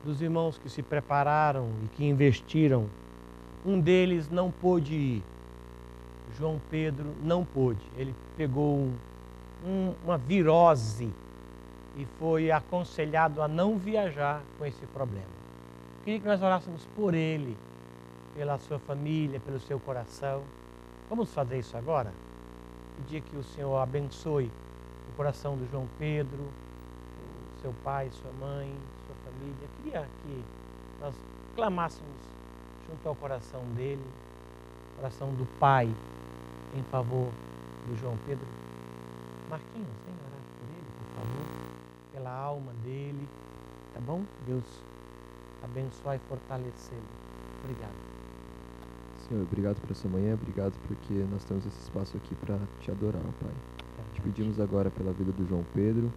dos irmãos que se prepararam e que investiram. Um deles não pôde ir. João Pedro não pôde. Ele pegou uma virose e foi aconselhado a não viajar com esse problema. Queria que nós orássemos por ele, pela sua família, pelo seu coração. Vamos fazer isso agora? Pedir que o Senhor abençoe o coração do João Pedro, seu pai, sua mãe, sua família. Queria que nós clamássemos junto ao coração dele, coração do pai, em favor do João Pedro. Marquinhos, vem orar por ele, por favor, pela alma dele, tá bom? Deus abençoe e fortalecê-lo. Obrigado. Senhor, obrigado por essa manhã, obrigado porque nós temos esse espaço aqui para te adorar, Pai. Te pedimos agora pela vida do João Pedro.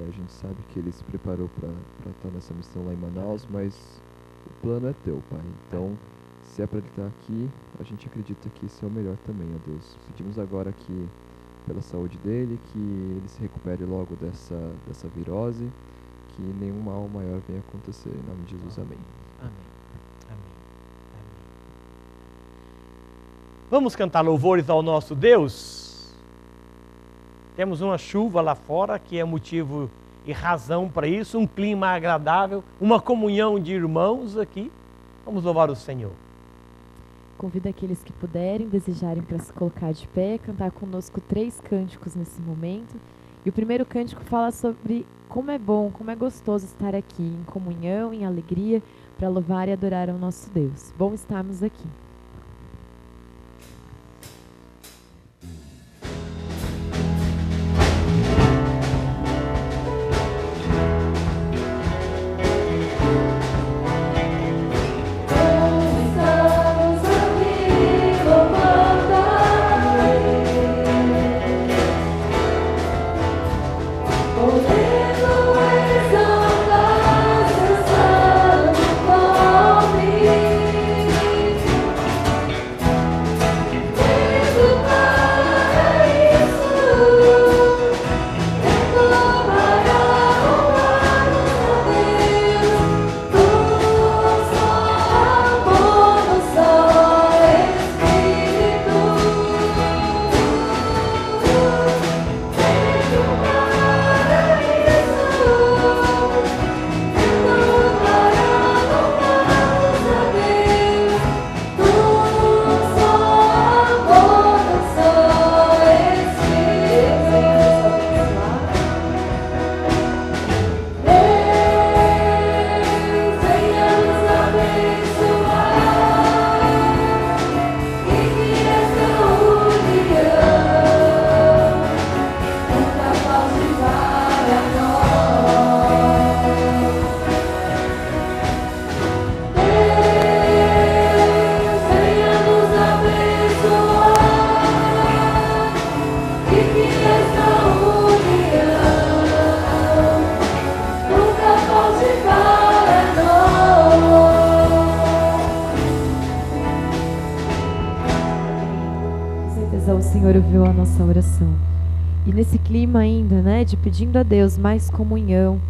A gente sabe que ele se preparou para estar nessa missão lá em Manaus, mas o plano é teu, Pai. Então, se é para ele estar aqui, a gente acredita que isso é o melhor também, ó Deus. Pedimos agora que, pela saúde dele, que ele se recupere logo dessa virose, que nenhum mal maior venha acontecer. Em nome de Jesus, amém. Amém. Amém. Amém. Vamos cantar louvores ao nosso Deus? Temos uma chuva lá fora, que é motivo e razão para isso, um clima agradável, uma comunhão de irmãos aqui. Vamos louvar o Senhor. Convido aqueles que puderem, desejarem para se colocar de pé, cantar conosco 3 cânticos nesse momento. E o primeiro cântico fala sobre como é bom, como é gostoso estar aqui em comunhão, em alegria, para louvar e adorar ao nosso Deus. Bom estarmos aqui. O Senhor ouviu a nossa oração. E nesse clima ainda, né, de pedindo a Deus mais comunhão,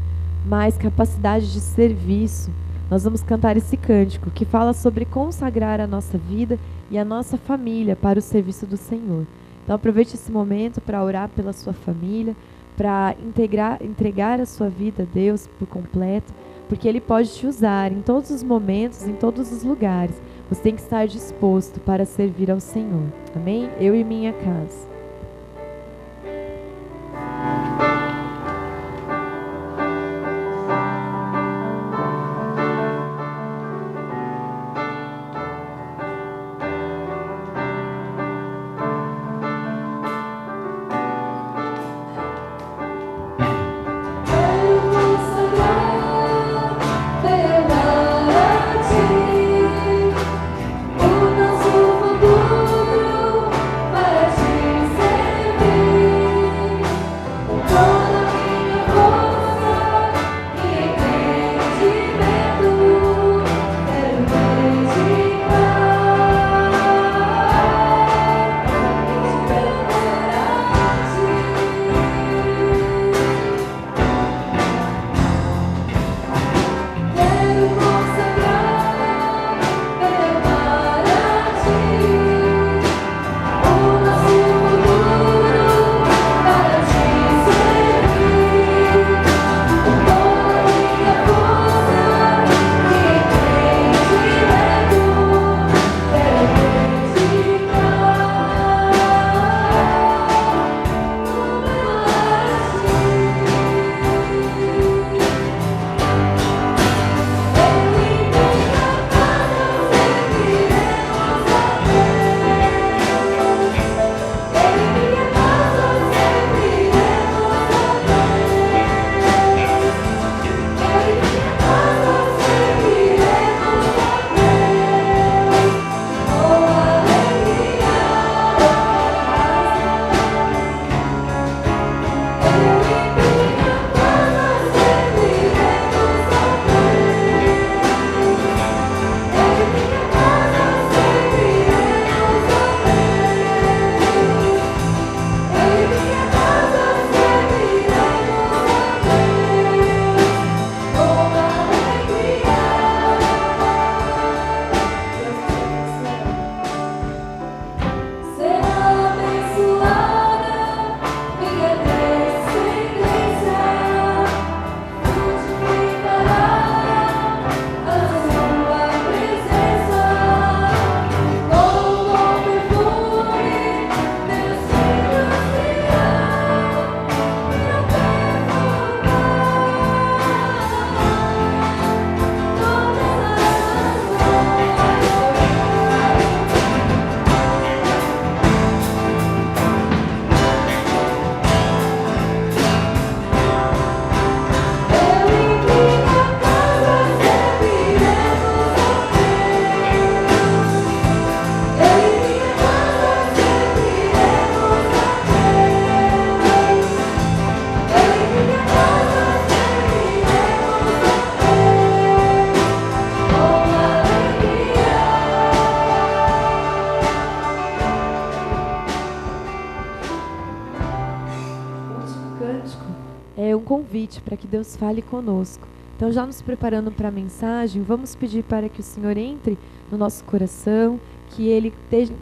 mais capacidade de serviço, nós vamos cantar esse cântico que fala sobre consagrar a nossa vida e a nossa família para o serviço do Senhor. Então aproveite esse momento para orar pela sua família, para entregar a sua vida a Deus por completo, porque Ele pode te usar em todos os momentos, em todos os lugares. Você tem que estar disposto para servir ao Senhor. Amém? Eu e minha casa. O nosso futuro para ti. convite para que Deus fale conosco. Então, já nos preparando para a mensagem, vamos pedir para que o Senhor entre no nosso coração, que Ele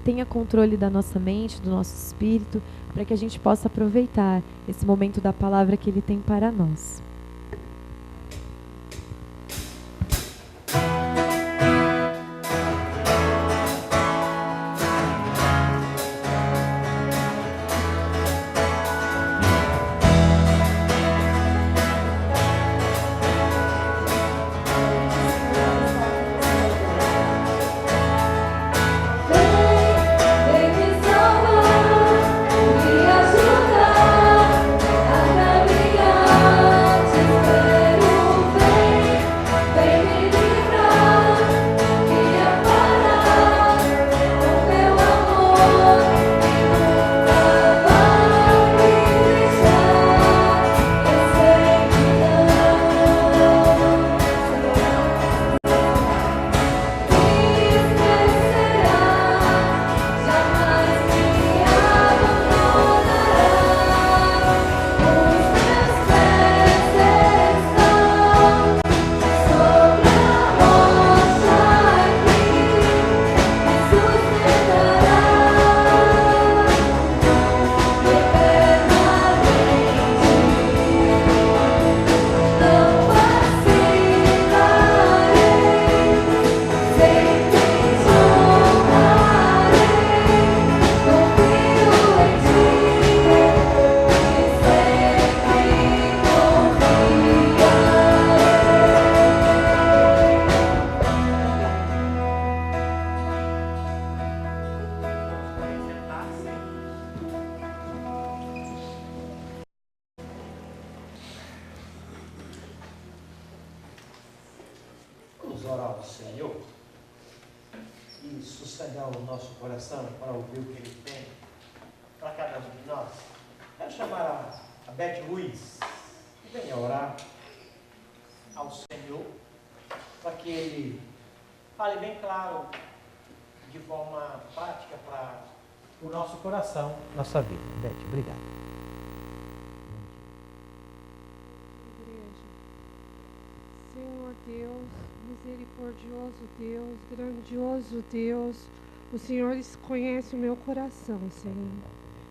tenha controle da nossa mente, do nosso espírito, para que a gente possa aproveitar esse momento da palavra que Ele tem para nós. Vamos orar ao Senhor e sossegar o nosso coração para ouvir o que Ele tem para cada um de nós. Quero chamar a Beth Ruiz, que venha orar ao Senhor, para que Ele fale bem claro, de forma prática, para o nosso coração, nossa vida. Beth, obrigado. Senhor Deus, misericordioso Deus, grandioso Deus, o Senhor conhece o meu coração, Senhor.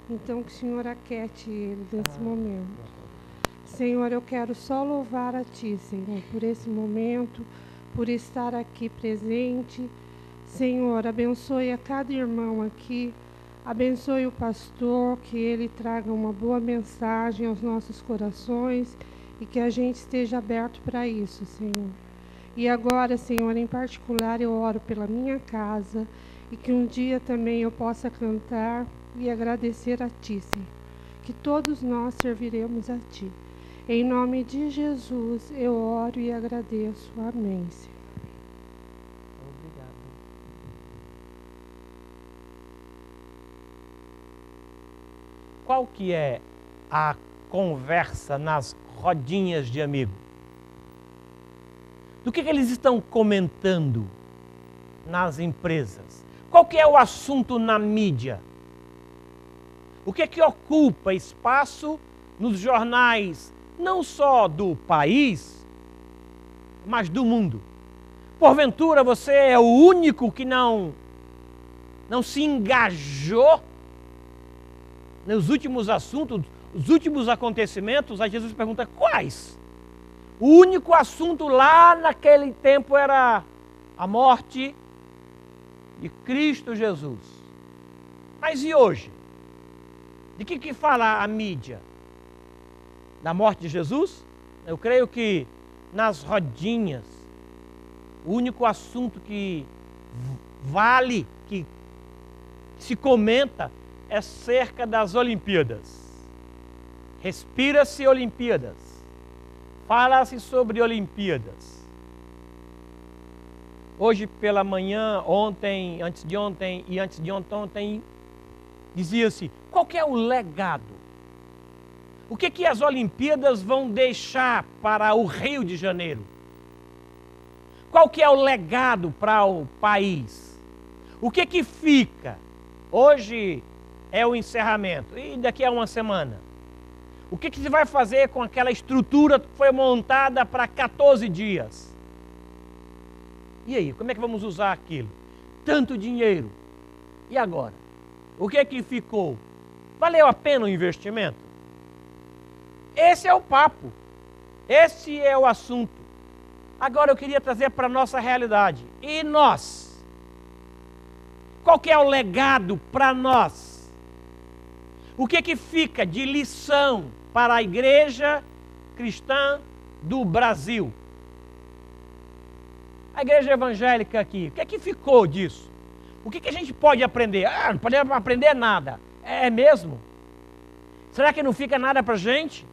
Então que o Senhor aquiete ele nesse momento. Senhor, eu quero só louvar a Ti, Senhor, por esse momento, por estar aqui presente. Senhor, abençoe a cada irmão aqui, abençoe o pastor, que ele traga uma boa mensagem aos nossos corações e que a gente esteja aberto para isso, Senhor. E agora, Senhor, em particular, eu oro pela minha casa e que um dia também eu possa cantar e agradecer a Ti, Senhor. Que todos nós serviremos a Ti. Em nome de Jesus, eu oro e agradeço. Amém, Senhor. Obrigado. Qual que é a conversa nas rodinhas de amigo? Do que eles estão comentando nas empresas? Qual que é o assunto na mídia? O que ocupa espaço nos jornais, não só do país, mas do mundo? Porventura você é o único que não se engajou nos últimos assuntos, os últimos acontecimentos? Aí Jesus pergunta, quais? O único assunto lá naquele tempo era a morte de Cristo Jesus. Mas e hoje? De que fala a mídia? Da morte de Jesus? Eu creio que nas rodinhas, o único assunto que vale, que se comenta, é cerca das Olimpíadas. Respira-se Olimpíadas. Fala-se sobre Olimpíadas. Hoje pela manhã, ontem, antes de ontem e antes de ontem, dizia-se, qual que é o legado? O que as Olimpíadas vão deixar para o Rio de Janeiro? Qual que é o legado para o país? O que fica? Hoje é o encerramento e daqui a uma semana. O que você vai fazer com aquela estrutura que foi montada para 14 dias? E aí, como é que vamos usar aquilo? Tanto dinheiro. E agora? O que é que ficou? Valeu a pena o investimento? Esse é o papo. Esse é o assunto. Agora eu queria trazer para a nossa realidade. E nós? Qual que é o legado para nós? O que é que fica de lição para a igreja cristã do Brasil? A igreja evangélica aqui, o que é que ficou disso? O que é que a gente pode aprender? Não podemos aprender nada. É mesmo? Será que não fica nada para a gente?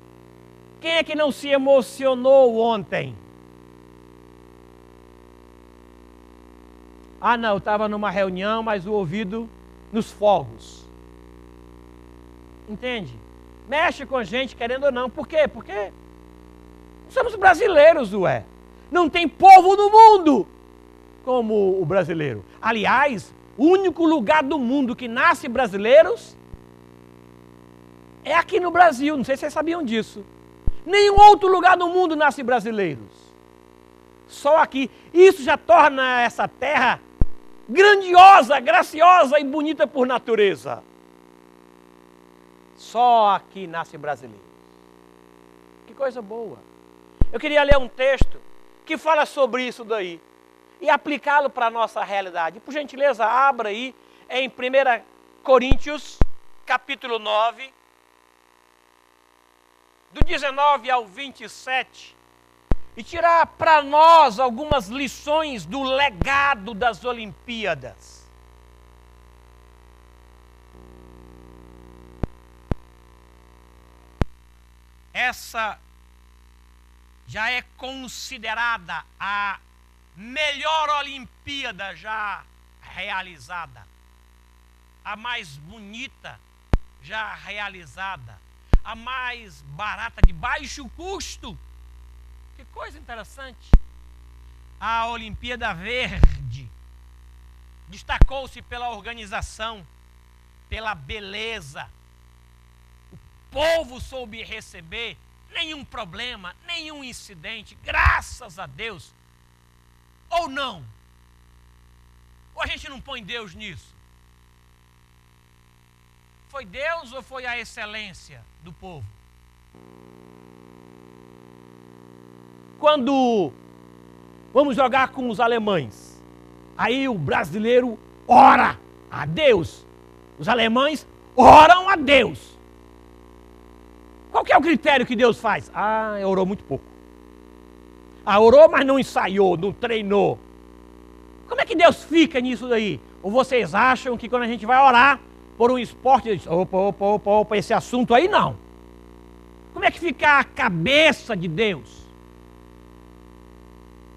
Quem é que não se emocionou ontem? Não, eu estava numa reunião, mas o ouvido nos fogos. Entende? Mexe com a gente, querendo ou não. Por quê? Porque somos brasileiros, ué. Não tem povo no mundo como o brasileiro. Aliás, o único lugar do mundo que nasce brasileiros é aqui no Brasil. Não sei se vocês sabiam disso. Nenhum outro lugar do mundo nasce brasileiros. Só aqui. Isso já torna essa terra grandiosa, graciosa e bonita por natureza. Só aqui nasce brasileiro. Que coisa boa. Eu queria ler um texto que fala sobre isso daí e aplicá-lo para a nossa realidade. Por gentileza, abra aí em 1 Coríntios, capítulo 9, do 19 ao 27, e tirar para nós algumas lições do legado das Olimpíadas. Essa já é considerada a melhor Olimpíada já realizada, a mais bonita já realizada, a mais barata, de baixo custo. Que coisa interessante. A Olimpíada Verde destacou-se pela organização, pela beleza. O povo soube receber, nenhum problema, nenhum incidente, graças a Deus. Ou não? Ou a gente não põe Deus nisso? Foi Deus ou foi a excelência do povo? Quando vamos jogar com os alemães, aí o brasileiro ora a Deus, os alemães oram a Deus. Qual que é o critério que Deus faz? Orou muito pouco. Orou, mas não ensaiou, não treinou. Como é que Deus fica nisso daí? Ou vocês acham que quando a gente vai orar por um esporte, opa, esse assunto aí não. Como é que fica a cabeça de Deus?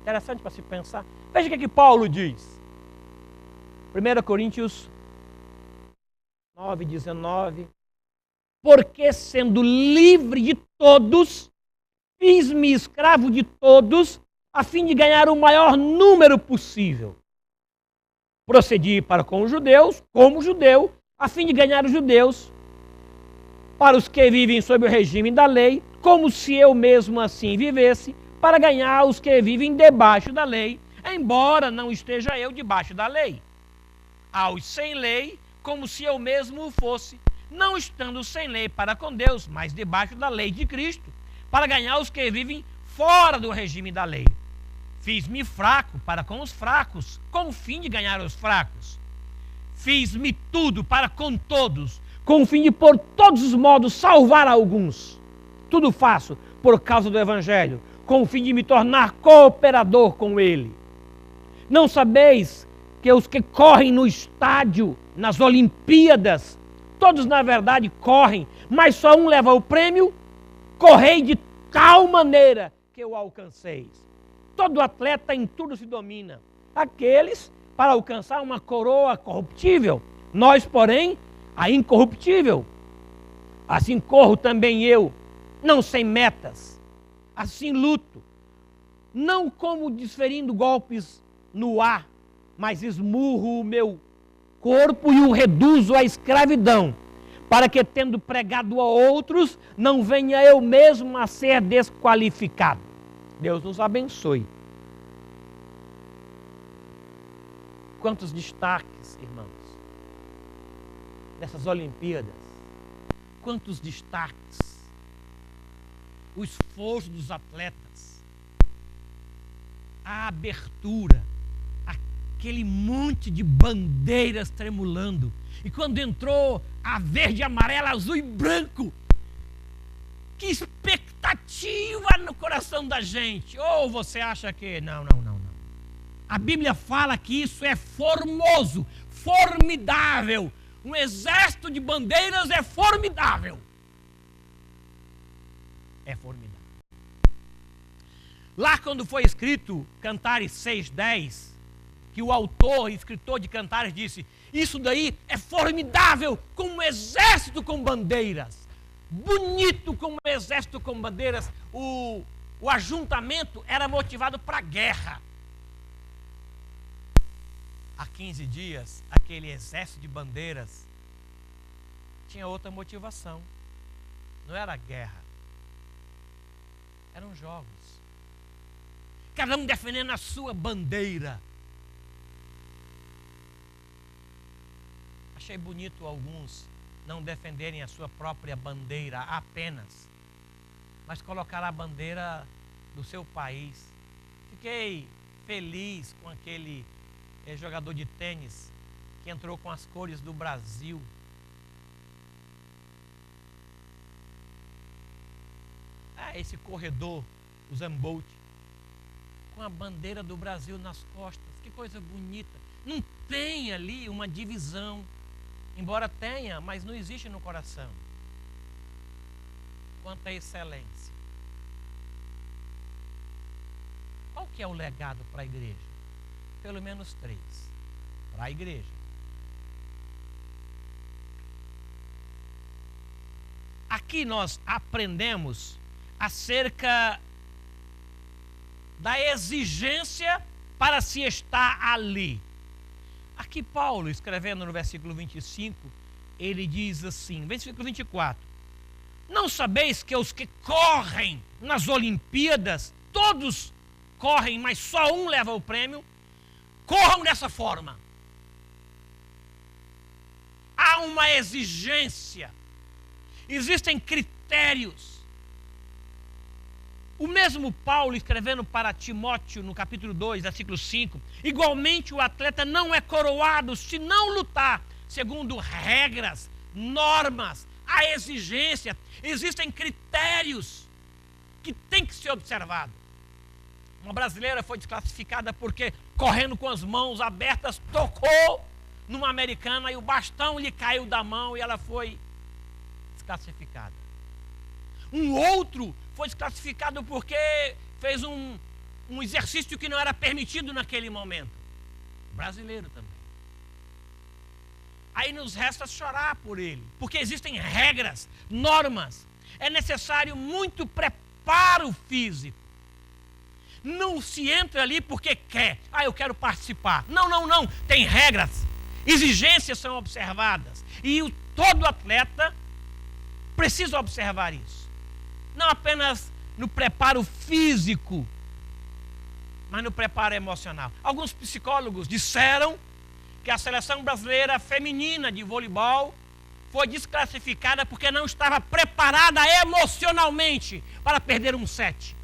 Interessante para se pensar. Veja o que Paulo diz. 1 Coríntios 9, 19. Porque sendo livre de todos, fiz-me escravo de todos, a fim de ganhar o maior número possível. Procedi para com os judeus, como judeu, a fim de ganhar os judeus. Para os que vivem sob o regime da lei, como se eu mesmo assim vivesse, para ganhar os que vivem debaixo da lei, embora não esteja eu debaixo da lei. Aos sem lei, como se eu mesmo o fosse, não estando sem lei para com Deus, mas debaixo da lei de Cristo, para ganhar os que vivem fora do regime da lei. Fiz-me fraco para com os fracos, com o fim de ganhar os fracos. Fiz-me tudo para com todos, com o fim de por todos os modos salvar alguns. Tudo faço por causa do Evangelho, com o fim de me tornar cooperador com ele. Não sabeis que os que correm no estádio, nas Olimpíadas, todos na verdade correm, mas só um leva o prêmio? Correi de tal maneira que o alcanceis. Todo atleta em tudo se domina. Aqueles para alcançar uma coroa corruptível, nós, porém, a incorruptível. Assim corro também eu, não sem metas. Assim luto, não como desferindo golpes no ar, mas esmurro o meu corpo e o reduzo à escravidão, para que, tendo pregado a outros, não venha eu mesmo a ser desqualificado. Deus nos abençoe. Quantos destaques, irmãos, dessas Olimpíadas. Quantos destaques. O esforço dos atletas. A abertura. Aquele monte de bandeiras tremulando. E quando entrou a verde, amarela, azul e branco, que expectativa no coração da gente. Ou você acha que... Não. A Bíblia fala que isso é formoso, formidável. Um exército de bandeiras é formidável. É formidável. Lá quando foi escrito Cantares 6:10, que o autor e escritor de Cantares disse: isso daí é formidável, como um exército com bandeiras. Bonito como um exército com bandeiras. O ajuntamento era motivado para a guerra. Há 15 dias, aquele exército de bandeiras tinha outra motivação. Não era a guerra. Eram jogos. Cada um defendendo a sua bandeira. Achei bonito alguns não defenderem a sua própria bandeira apenas, mas colocar a bandeira do seu país. Fiquei feliz com aquele jogador de tênis que entrou com as cores do Brasil. Esse corredor, o Zambolt, com a bandeira do Brasil nas costas. Que coisa bonita. Não tem ali uma divisão. Embora tenha, mas não existe no coração. Quanta excelência. Qual que é o legado para a igreja? Pelo menos 3. Para a igreja. Aqui nós aprendemos acerca da exigência para se estar ali. Aqui Paulo, escrevendo no versículo 25, ele diz assim, versículo 24: não sabeis que os que correm nas Olimpíadas, todos correm, mas só um leva o prêmio? Corram dessa forma. Há uma exigência. Existem critérios. O mesmo Paulo, escrevendo para Timóteo, no capítulo 2, versículo 5, igualmente o atleta não é coroado se não lutar segundo regras, normas, a exigência. Existem critérios que têm que ser observados. Uma brasileira foi desclassificada porque, correndo com as mãos abertas, tocou numa americana e o bastão lhe caiu da mão e ela foi desclassificada. Um outro foi desclassificado porque fez um exercício que não era permitido naquele momento. Brasileiro também. Aí nos resta chorar por ele, porque existem regras, normas. É necessário muito preparo físico. Não se entra ali porque quer. Eu quero participar. Não. Tem regras. Exigências são observadas. E todo atleta precisa observar isso. Não apenas no preparo físico, mas no preparo emocional. Alguns psicólogos disseram que a seleção brasileira feminina de voleibol foi desclassificada porque não estava preparada emocionalmente para perder um set.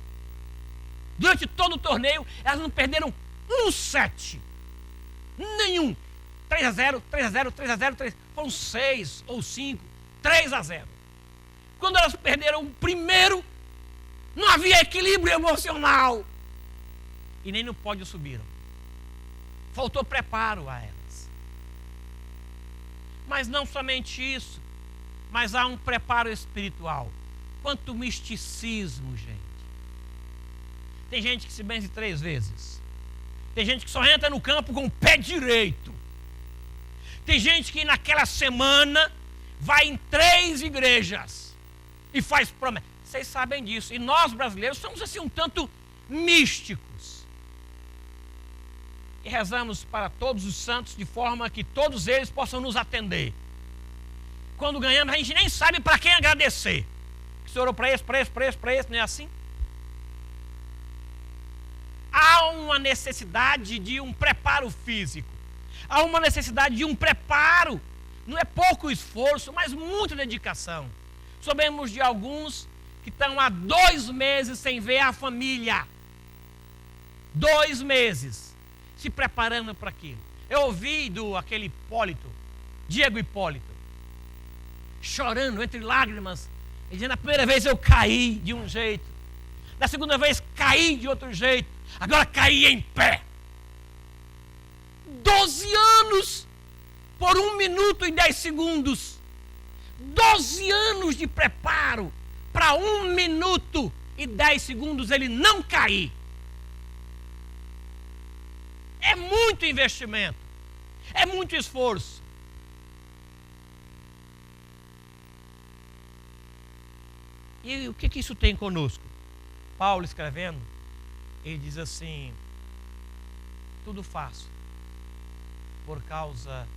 Durante todo o torneio, elas não perderam um set. Nenhum. 3-0, 3-0, 3-0, 3. Foram 6 ou 5, 3-0. Quando elas perderam o primeiro, não havia equilíbrio emocional. E nem no pódio subiram. Faltou preparo a elas. Mas não somente isso, mas há um preparo espiritual. Quanto misticismo, gente. Tem gente que se benze 3 vezes. Tem gente que só entra no campo com o pé direito. Tem gente que naquela semana vai em 3 igrejas e faz promessa. Vocês sabem disso. E nós brasileiros somos assim um tanto místicos. E rezamos para todos os santos de forma que todos eles possam nos atender. quando ganhamos, a gente nem sabe para quem agradecer. Que você orou para esse, não é assim? Há uma necessidade de um preparo físico. Há uma necessidade de um preparo. Não é pouco esforço, mas muita dedicação. Sabemos de alguns que estão há 2 meses sem ver a família. 2 meses se preparando para aquilo. Eu ouvi aquele Hipólito, Diego Hipólito, chorando entre lágrimas, dizendo: a primeira vez eu caí de um jeito, da segunda vez caí de outro jeito, agora caí em pé. 12 anos por 1 minuto e 10 segundos. 12 anos de preparo para 1 minuto e 10 segundos ele não cair. É muito investimento, é muito esforço. E o que isso tem conosco? Paulo escrevendo, ele diz assim: tudo faço por causa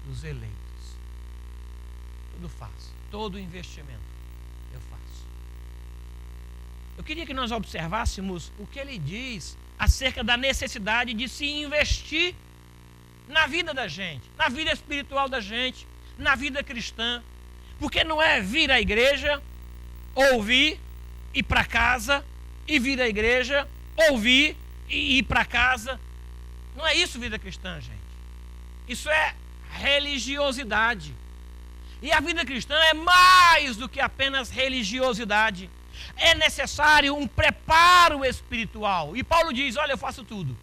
dos eleitos. Tudo faço, todo investimento eu faço. Eu queria que nós observássemos o que ele diz acerca da necessidade de se investir na vida da gente, na vida espiritual da gente, na vida cristã. Porque não é vir à igreja, ouvir, ir para casa, e vir à igreja, ouvir e ir para casa. Não é isso vida cristã, gente. Isso é religiosidade. E a vida cristã é mais do que apenas religiosidade. É necessário um preparo espiritual. E Paulo diz: olha, eu faço tudo.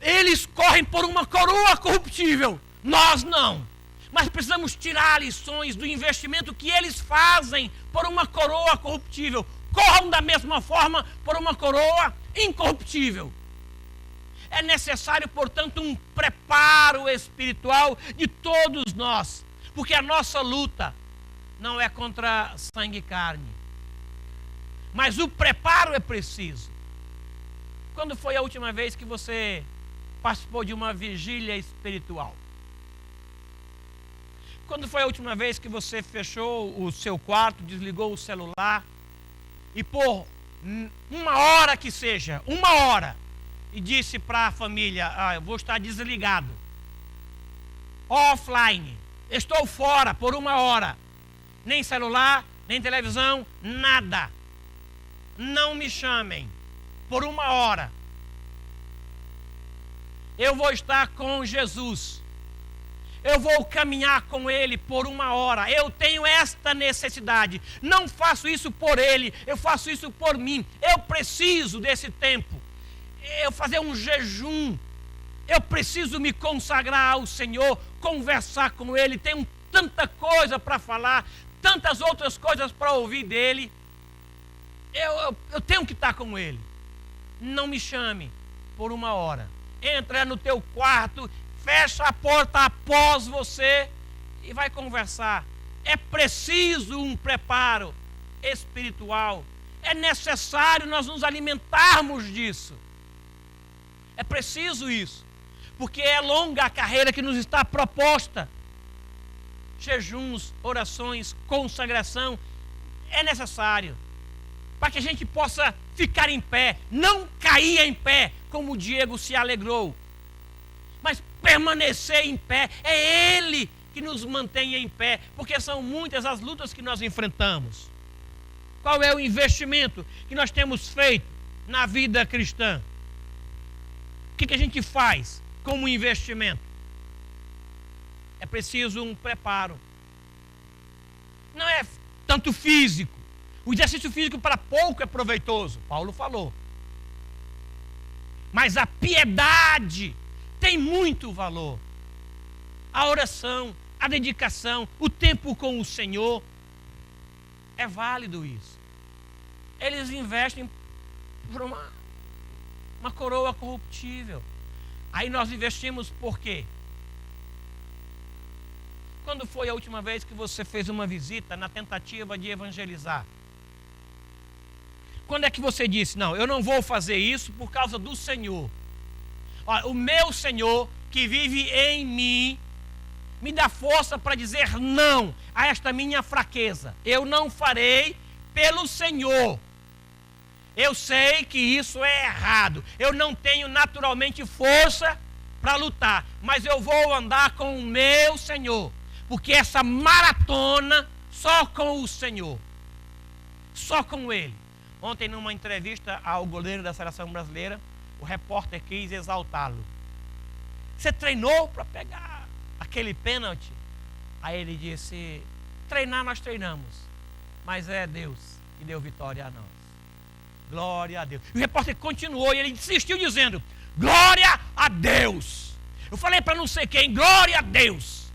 Eles correm por uma coroa corruptível, nós não. Mas precisamos tirar lições do investimento que eles fazem por uma coroa corruptível. Corram da mesma forma por uma coroa incorruptível. É necessário, portanto, um preparo espiritual de todos nós. Porque a nossa luta não é contra sangue e carne. Mas o preparo é preciso. Quando foi a última vez que você participou de uma vigília espiritual? Quando foi a última vez que você fechou o seu quarto, desligou o celular e por 1 hora que seja, 1 hora, e disse para a família: eu vou estar desligado, offline, estou fora por 1 hora, nem celular, nem televisão, nada, não me chamem, por 1 hora, eu vou estar com Jesus, eu vou caminhar com Ele por 1 hora, eu tenho esta necessidade, não faço isso por Ele, eu faço isso por mim, eu preciso desse tempo, eu fazer um jejum, eu preciso me consagrar ao Senhor, conversar com Ele, tenho tanta coisa para falar, tantas outras coisas para ouvir dEle, eu tenho que estar com Ele. Não me chame por 1 hora, entra no teu quarto, fecha a porta após você e vai conversar. É preciso um preparo espiritual, é necessário nós nos alimentarmos disso. É preciso isso, porque é longa a carreira que nos está proposta. Jejuns, orações, consagração, é necessário para que a gente possa ficar em pé, não cair em pé, como o Diego se alegrou, mas permanecer em pé. É Ele que nos mantém em pé, porque são muitas as lutas que nós enfrentamos. Qual é o investimento que nós temos feito na vida cristã? O que a gente faz como investimento? É preciso um preparo. Não é tanto físico. O exercício físico para pouco é proveitoso, Paulo falou. Mas a piedade tem muito valor. A oração, a dedicação, o tempo com o Senhor, é válido isso. Eles investem por uma coroa corruptível. Aí nós investimos por quê? Quando foi a última vez que você fez uma visita na tentativa de evangelizar? Quando é que você disse: não, eu não vou fazer isso por causa do Senhor? Olha, o meu Senhor que vive em mim me dá força para dizer não a esta minha fraqueza. Eu não farei pelo Senhor. Eu sei que isso é errado. Eu não tenho naturalmente força para lutar, mas eu vou andar com o meu Senhor, porque essa maratona só com o Senhor, só com Ele. Ontem, numa entrevista ao goleiro da seleção brasileira, o repórter quis exaltá-lo. Você treinou para pegar aquele pênalti? Aí ele disse: treinar nós treinamos, mas é Deus que deu vitória a nós. Glória a Deus. E o repórter continuou e ele insistiu dizendo: glória a Deus. Eu falei para não sei quem: glória a Deus.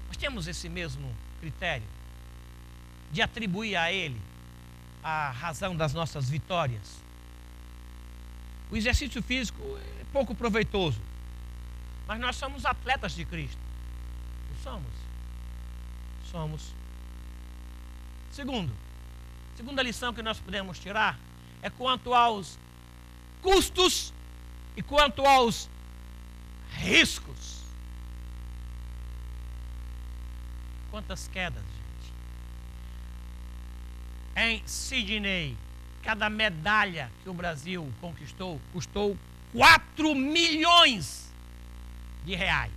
Nós temos esse mesmo critério de atribuir a Ele a razão das nossas vitórias. O exercício físico é pouco proveitoso, mas nós somos atletas de Cristo. Não somos. Segunda lição que nós podemos tirar é quanto aos custos e quanto aos riscos. Quantas quedas, gente. Em Sydney, cada medalha que o Brasil conquistou custou 4 milhões de reais.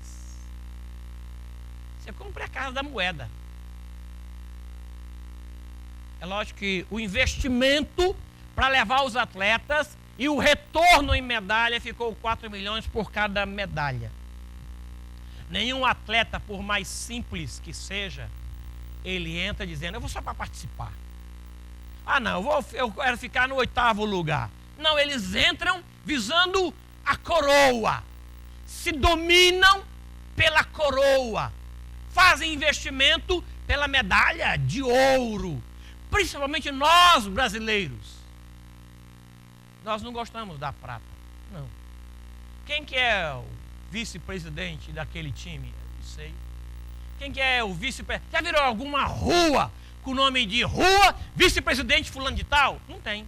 Você compra a casa da moeda. É lógico que o investimento para levar os atletas e o retorno em medalha ficou 4 milhões por cada medalha. Nenhum atleta, por mais simples que seja, ele entra dizendo: eu vou só para participar. Ah, não, eu quero ficar no 8º lugar. Não, eles entram visando a coroa. Se dominam pela coroa. Fazem investimento pela medalha de ouro. Principalmente nós, brasileiros. Nós não gostamos da prata. Não. Quem que é o vice-presidente daquele time? Eu não sei. Quem que é o vice-presidente? Já virou alguma rua com o nome de rua vice-presidente fulano de tal? Não tem.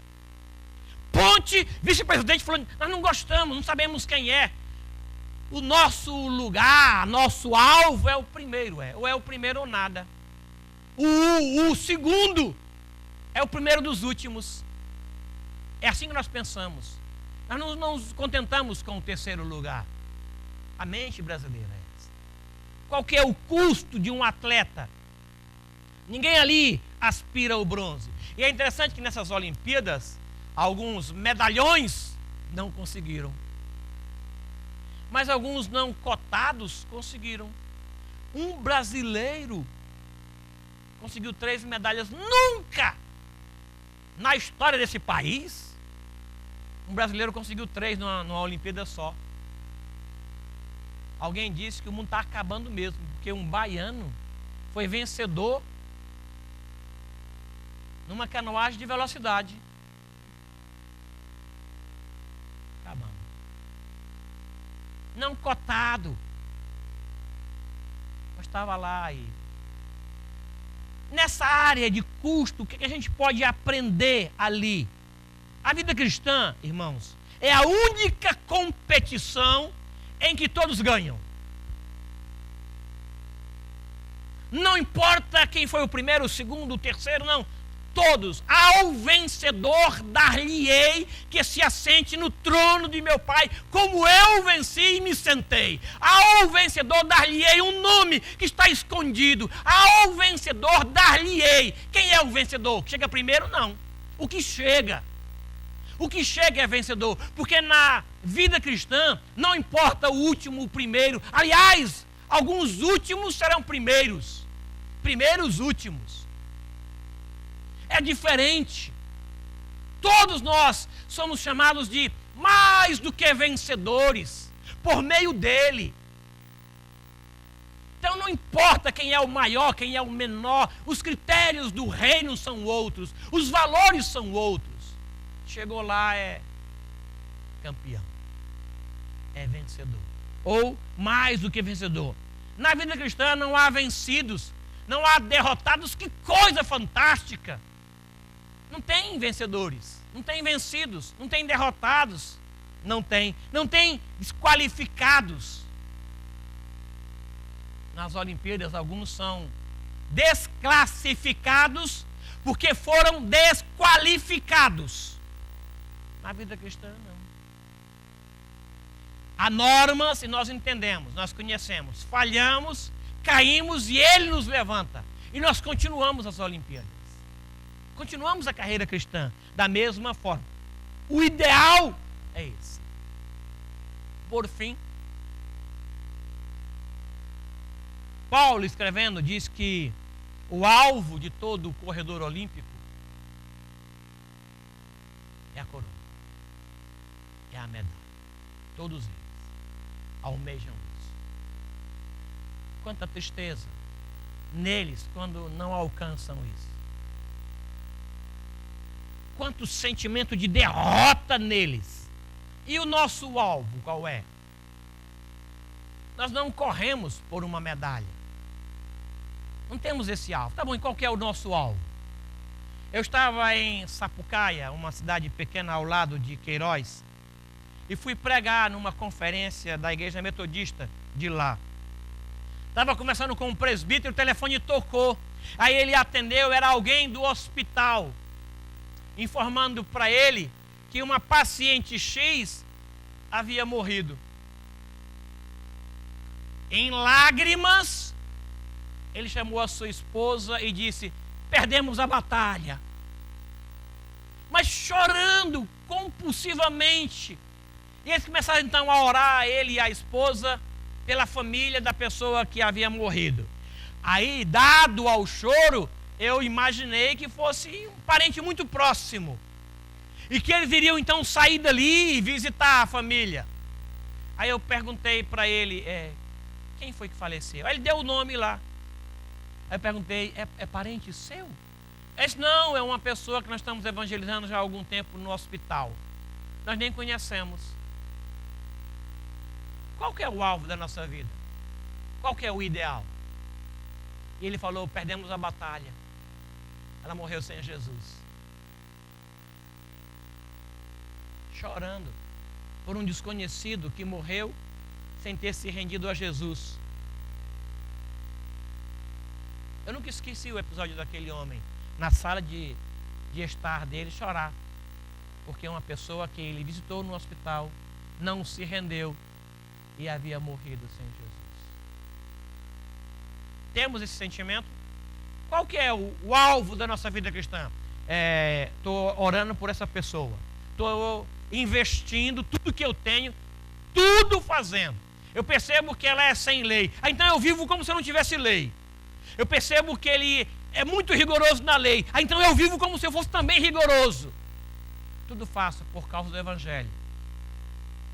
Ponte vice-presidente fulano de tal. Nós não gostamos, não sabemos quem é. O nosso lugar, nosso alvo é o primeiro, ou é o primeiro ou nada. O segundo é o primeiro dos últimos. É assim que nós pensamos. Nós não nos contentamos com o 3º lugar. A mente brasileira é essa. Qual que é o custo de um atleta? Ninguém ali aspira ao bronze. E é interessante que nessas Olimpíadas, alguns medalhões não conseguiram. Mas alguns não cotados conseguiram. Um brasileiro conseguiu 3 medalhas. Nunca na história desse país um brasileiro conseguiu 3 numa Olimpíada só. Alguém disse que o mundo está acabando mesmo, porque um baiano foi vencedor numa canoagem de velocidade. Acabando. Não cotado. Mas estava lá e... Nessa área de custo, o que a gente pode aprender ali? A vida cristã, irmãos, é a única competição em que todos ganham. Não importa quem foi o primeiro, o segundo, o terceiro, não. Todos. Ao vencedor dar-lhe-ei que se assente no trono de meu Pai, como eu venci e me sentei. Ao vencedor dar-lhe-ei um nome que está escondido. Ao vencedor dar-lhe-ei. Quem é o vencedor? Que chega primeiro? Não. O que chega. O que chega é vencedor. Porque na vida cristã não importa o último, o primeiro. Aliás, alguns últimos serão primeiros. Primeiros últimos. É diferente. Todos nós somos chamados de mais do que vencedores por meio dele. Então não importa quem é o maior, quem é o menor, os critérios do reino são outros, os valores são outros. Chegou lá, é campeão, é vencedor, ou mais do que vencedor. Na vida cristã não há vencidos, não há derrotados. Que coisa fantástica! Não tem vencedores, não tem vencidos, não tem derrotados, não tem desqualificados. nas Olimpíadas, alguns são desclassificados porque foram desqualificados. Na vida cristã, não. A norma, se nós entendemos, nós conhecemos, falhamos, caímos e Ele nos levanta. E nós continuamos as Olimpíadas. Continuamos a carreira cristã da mesma forma. O ideal é esse. Por fim, Paulo, escrevendo, diz que o alvo de todo o corredor olímpico é a coroa, é a medalha. Todos eles almejam isso. Quanta tristeza neles quando não alcançam isso. Quanto sentimento de derrota neles. E o nosso alvo qual é? Nós não corremos por uma medalha. Não temos esse alvo. Tá bom, e qual que é o nosso alvo? Eu estava em Sapucaia, uma cidade pequena ao lado de Queiroz, e fui pregar numa conferência da igreja metodista de lá. Estava conversando com um presbítero, o telefone tocou. Aí ele atendeu, era alguém do hospital, informando para ele que uma paciente X havia morrido. Em lágrimas, ele chamou a sua esposa e disse: perdemos a batalha. Mas chorando compulsivamente. E eles começaram então a orar, ele e a esposa, pela família da pessoa que havia morrido. Aí, dado ao choro, eu imaginei que fosse um parente muito próximo. E que eles iriam então sair dali e visitar a família. Aí eu perguntei para ele, quem foi que faleceu? Aí ele deu o nome lá. Aí eu perguntei, é parente seu? Ele disse, não, é uma pessoa que nós estamos evangelizando já há algum tempo no hospital. Nós nem conhecemos. Qual que é o alvo da nossa vida? Qual que é o ideal? E ele falou, perdemos a batalha. Ela morreu sem Jesus. Chorando por um desconhecido que morreu sem ter se rendido a Jesus. Eu nunca esqueci o episódio daquele homem na sala de estar dele chorar, porque uma pessoa que ele visitou no hospital não se rendeu e havia morrido sem Jesus. Temos esse sentimento? Qual que é o alvo da nossa vida cristã? Estou orando por essa pessoa, estou investindo tudo que eu tenho, tudo fazendo. Eu percebo que ela é sem lei, então eu vivo como se eu não tivesse lei. Eu percebo que ele é muito rigoroso na lei, então eu vivo como se eu fosse também rigoroso. Tudo faço por causa do Evangelho,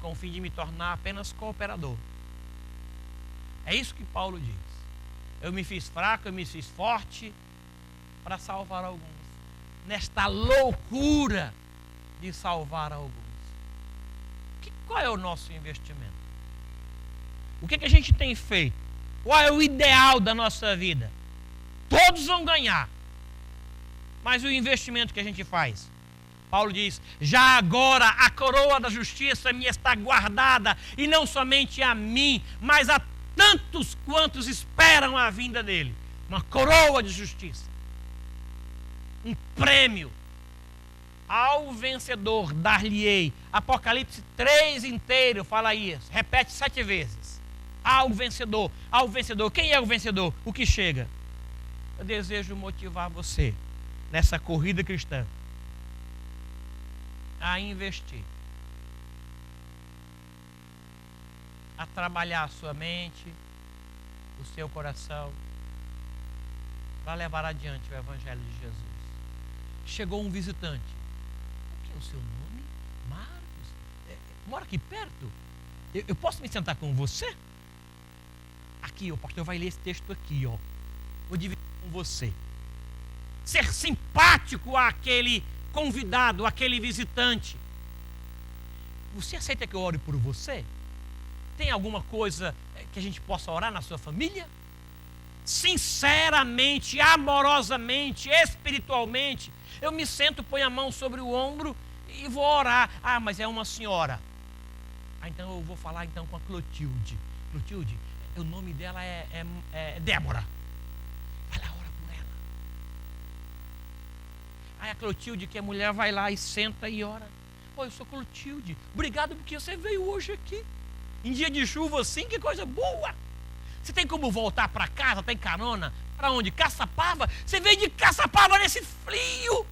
com o fim de me tornar apenas cooperador. É isso que Paulo diz. Eu me fiz fraco, eu me fiz forte para salvar alguns. Nesta loucura de salvar alguns. Qual é o nosso investimento? O que a gente tem feito? Qual é o ideal da nossa vida? Todos vão ganhar. Mas o investimento que a gente faz? Paulo diz, já agora a coroa da justiça me está guardada, e não somente a mim, mas a tantos quantos esperam a vinda dele. Uma coroa de justiça. Um prêmio. Ao vencedor dar-lhe-ei. Apocalipse 3 inteiro fala isso. Repete 7 vezes. Ao vencedor. Ao vencedor. Quem é o vencedor? O que chega. Eu desejo motivar você nessa corrida cristã a investir, a trabalhar a sua mente, o seu coração, para levar adiante o Evangelho de Jesus. Chegou um visitante. O que é o seu nome? Marcos. Mora aqui perto? Eu posso me sentar com você? Aqui, o pastor vai ler esse texto aqui, ó. Vou dividir com você. Ser simpático àquele convidado, àquele visitante. Você aceita que eu ore por você? Tem alguma coisa que a gente possa orar na sua família? Sinceramente, amorosamente, espiritualmente, eu me sento, ponho a mão sobre o ombro e vou orar. Ah, mas é uma senhora. Ah, então eu vou falar então com a Clotilde. Clotilde, O nome dela é Débora. Vai lá, ora por ela. Aí a Clotilde, que é mulher, vai lá e senta e ora. Pô, eu sou Clotilde. Obrigado porque você veio hoje aqui. Em dia de chuva assim, que coisa boa. Você tem como voltar para casa? Tem carona? Para onde? Caçapava? Você veio de Caçapava nesse frio.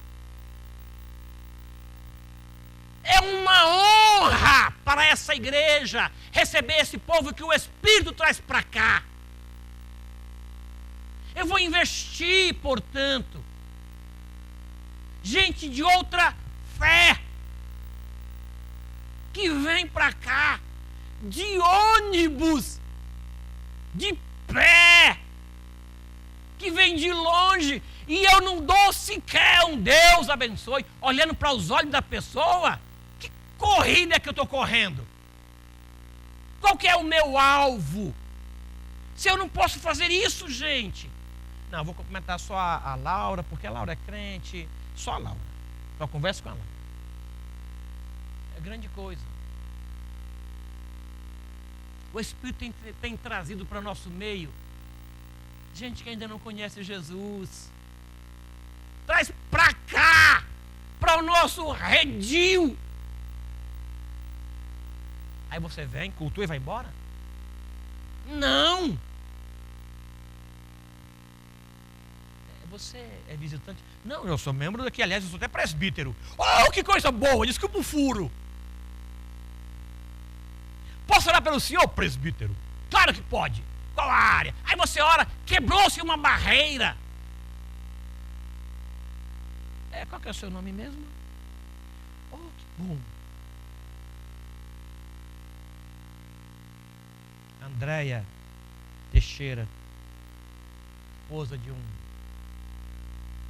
É uma honra para essa igreja receber esse povo que o Espírito traz para cá. Eu vou investir, portanto, gente de outra fé que vem para cá de ônibus, de pé, que vem de longe, e eu não dou sequer um Deus abençoe, olhando para os olhos da pessoa. Que corrida é que eu estou correndo? Qual que é o meu alvo? Se eu não posso fazer isso, gente. Não, vou cumprimentar só a Laura, porque a Laura é crente. Só a Laura. Só converso com a Laura. É grande coisa. O Espírito tem trazido para o nosso meio gente que ainda não conhece Jesus. Traz para cá, para o nosso redil. Aí você vem, cultua e vai embora? Não! Você é visitante? Não, eu sou membro daqui, aliás, eu sou até presbítero. Oh, que coisa boa, desculpa o furo. Posso orar pelo senhor, presbítero? Claro que pode. Qual a área? Aí você ora, quebrou-se uma barreira. Qual que é o seu nome mesmo? Oh, que bom. Andréia Teixeira, esposa de um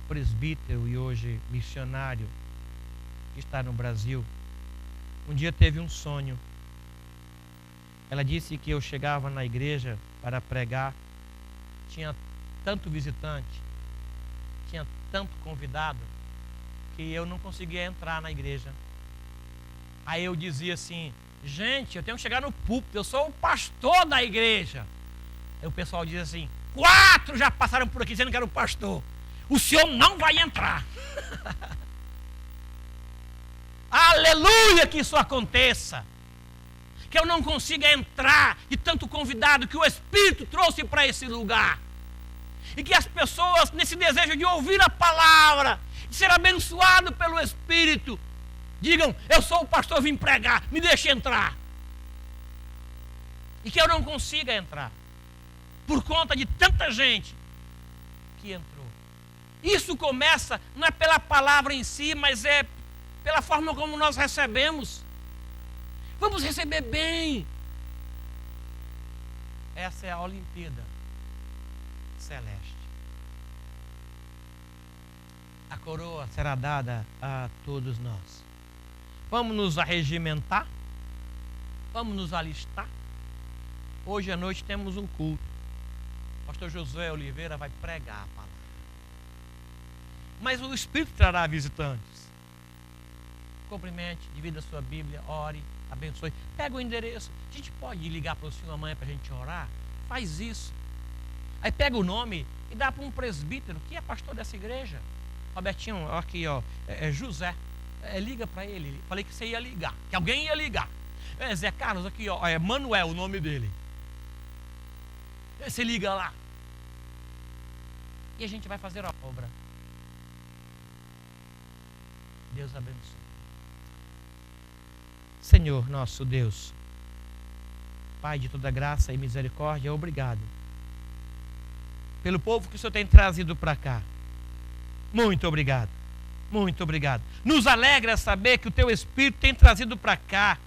presbítero e hoje missionário que está no Brasil. Um dia teve um sonho. Ela disse que eu chegava na igreja para pregar, tinha tanto visitante, tinha tanto convidado, que eu não conseguia entrar na igreja. Aí eu dizia assim: gente, eu tenho que chegar no púlpito, eu sou o pastor da igreja. Aí o pessoal diz assim: 4 já passaram por aqui dizendo que era o pastor. O senhor não vai entrar. Aleluia que isso aconteça. Que eu não consiga entrar de tanto convidado que o Espírito trouxe para esse lugar. E que as pessoas, nesse desejo de ouvir a palavra, de ser abençoado pelo Espírito, digam: eu sou o pastor, vim pregar, me deixe entrar. E que eu não consiga entrar, por conta de tanta gente que entrou. Isso começa, não é pela palavra em si, mas é pela forma como nós recebemos. Vamos receber bem. Essa é a Olimpíada celeste. A coroa será dada a todos nós. Vamos nos arregimentar. Vamos nos alistar. Hoje à noite temos um culto. O pastor Josué Oliveira vai pregar a palavra. Mas o Espírito trará visitantes. Cumprimente, divida a sua Bíblia, ore, abençoe. Pega o endereço. A gente pode ligar para o senhor amanhã para a gente orar? Faz isso. Aí pega o nome e dá para um presbítero que é pastor dessa igreja. Robertinho, aqui, ó, José. Liga para ele. Falei que você ia ligar, que alguém ia ligar. Zé Carlos, aqui, ó, é Manuel o nome dele. Você liga lá. E a gente vai fazer a obra. Deus abençoe. Senhor nosso Deus, Pai de toda graça e misericórdia, obrigado pelo povo que o Senhor tem trazido para cá. Muito obrigado, muito obrigado. Nos alegra saber que o Teu Espírito tem trazido para cá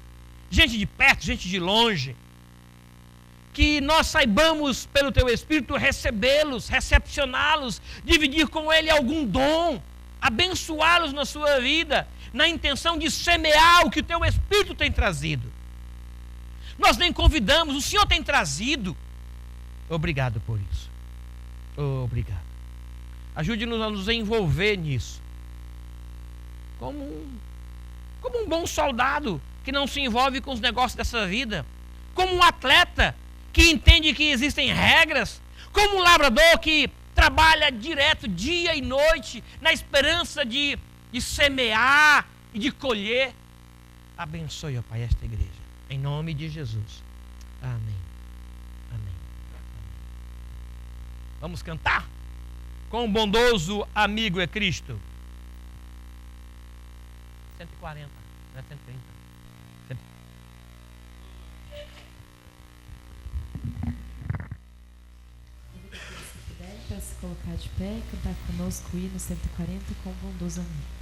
gente de perto, gente de longe. Que nós saibamos pelo Teu Espírito recebê-los, recepcioná-los, dividir com Ele algum dom, abençoá-los na sua vida, na intenção de semear o que o Teu Espírito tem trazido. Nós nem convidamos, o Senhor tem trazido. Obrigado por isso. Obrigado. Ajude-nos a nos envolver nisso. Como um bom soldado que não se envolve com os negócios dessa vida. Como um atleta que entende que existem regras, como um labrador que trabalha direto dia e noite na esperança de semear e de colher. Abençoe, ó Pai, esta igreja, em nome de Jesus. Amém. Amém. Vamos cantar? Com o bondoso amigo é Cristo. 140, não é 130. Para se colocar de pé e cantar conosco o hino 140 com o bondoso amigo.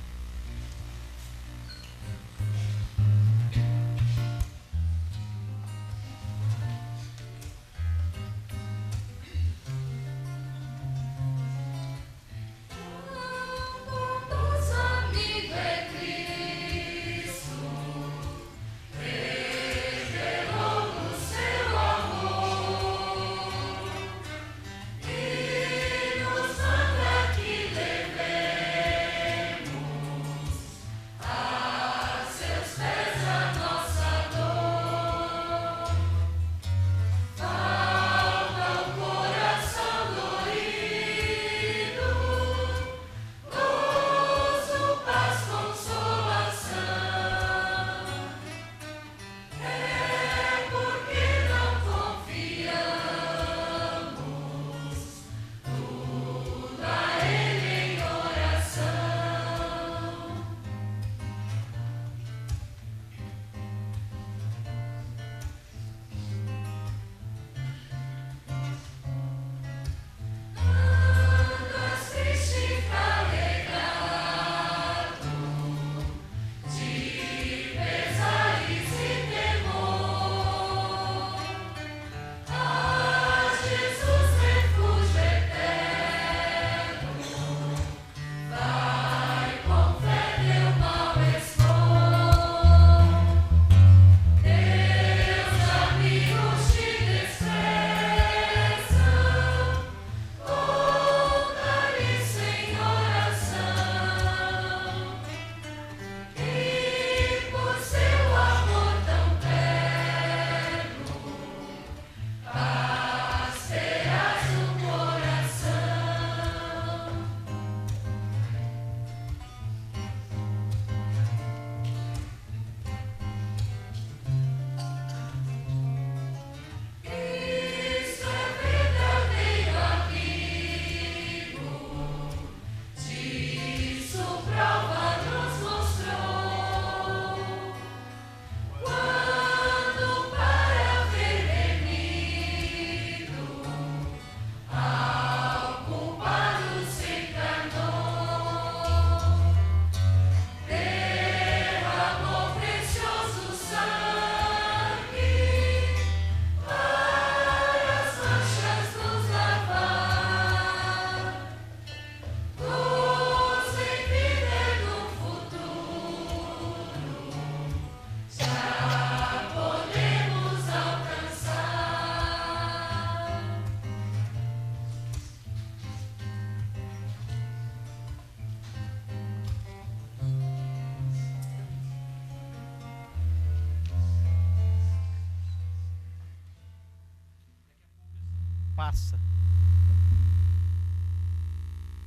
Passa.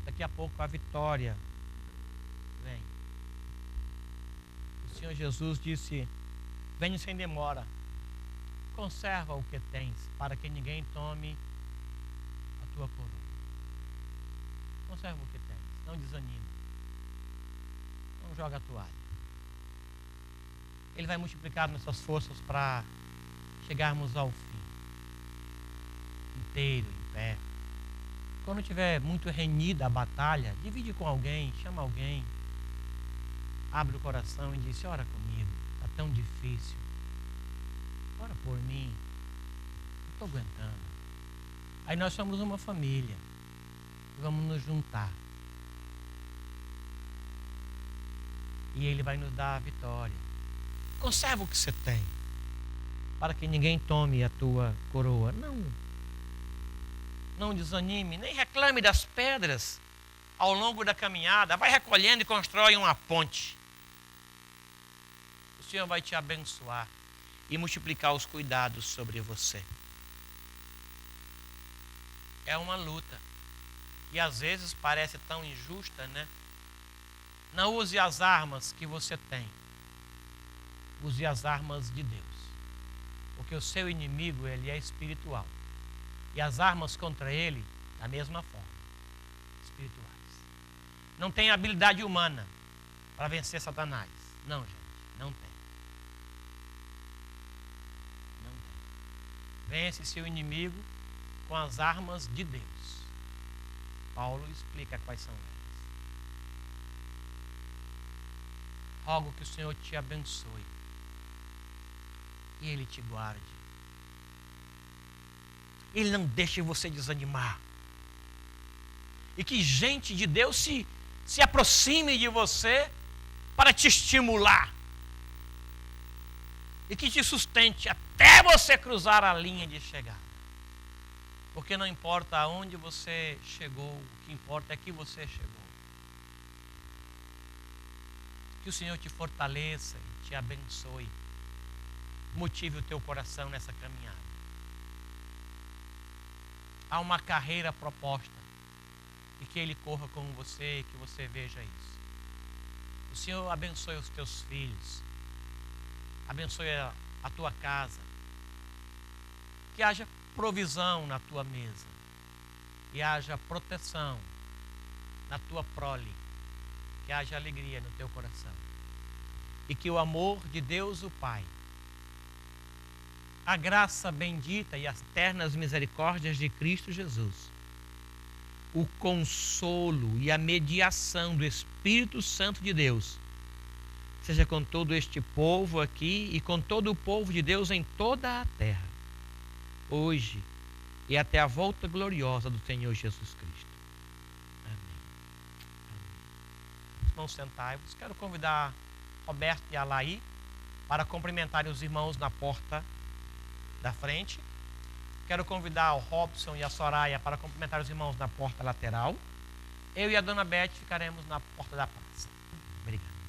Daqui a pouco a vitória vem. O Senhor Jesus disse: venha sem demora, conserva o que tens, para que ninguém tome a tua coroa. Conserva o que tens, não desanima, não joga a toalha. Ele vai multiplicar nossas forças para chegarmos ao fim, inteiro, em pé. Quando tiver muito renhida a batalha, divide com alguém, chama alguém, abre o coração e diz: ora comigo, está tão difícil, ora por mim, não estou aguentando. Aí nós somos uma família, vamos nos juntar e Ele vai nos dar a vitória. Conserva o que você tem, para que ninguém tome a tua coroa. Não desanime, nem reclame das pedras ao longo da caminhada. Vai recolhendo e constrói uma ponte. O Senhor vai te abençoar e multiplicar os cuidados sobre você. É uma luta. E às vezes parece tão injusta, né? Não use as armas que você tem. Use as armas de Deus. Porque o seu inimigo, ele é espiritual. E as armas contra ele, da mesma forma, espirituais. Não tem habilidade humana para vencer Satanás. Não, gente, não tem. Não tem. Vence seu inimigo com as armas de Deus. Paulo explica quais são elas. Rogo que o Senhor te abençoe e Ele te guarde. Ele não deixe você desanimar. E que gente de Deus se aproxime de você para te estimular. E que te sustente até você cruzar a linha de chegada. Porque não importa aonde você chegou, o que importa é que você chegou. Que o Senhor te fortaleça e te abençoe. Motive o teu coração nessa caminhada. Há uma carreira proposta. E que Ele corra com você e que você veja isso. O Senhor abençoe os teus filhos. Abençoe a tua casa. Que haja provisão na tua mesa. E haja proteção na tua prole. Que haja alegria no teu coração. E que o amor de Deus o Pai, a graça bendita e as eternas misericórdias de Cristo Jesus, o consolo e a mediação do Espírito Santo de Deus, seja com todo este povo aqui e com todo o povo de Deus em toda a terra, hoje e até a volta gloriosa do Senhor Jesus Cristo. Amém. Amém. Irmãos, sentai-vos. Quero convidar Roberto e Alaí para cumprimentarem os irmãos na porta da frente. Quero convidar o Robson e a Soraya para cumprimentar os irmãos na porta lateral. Eu e a dona Beth ficaremos na porta da praça. Obrigado.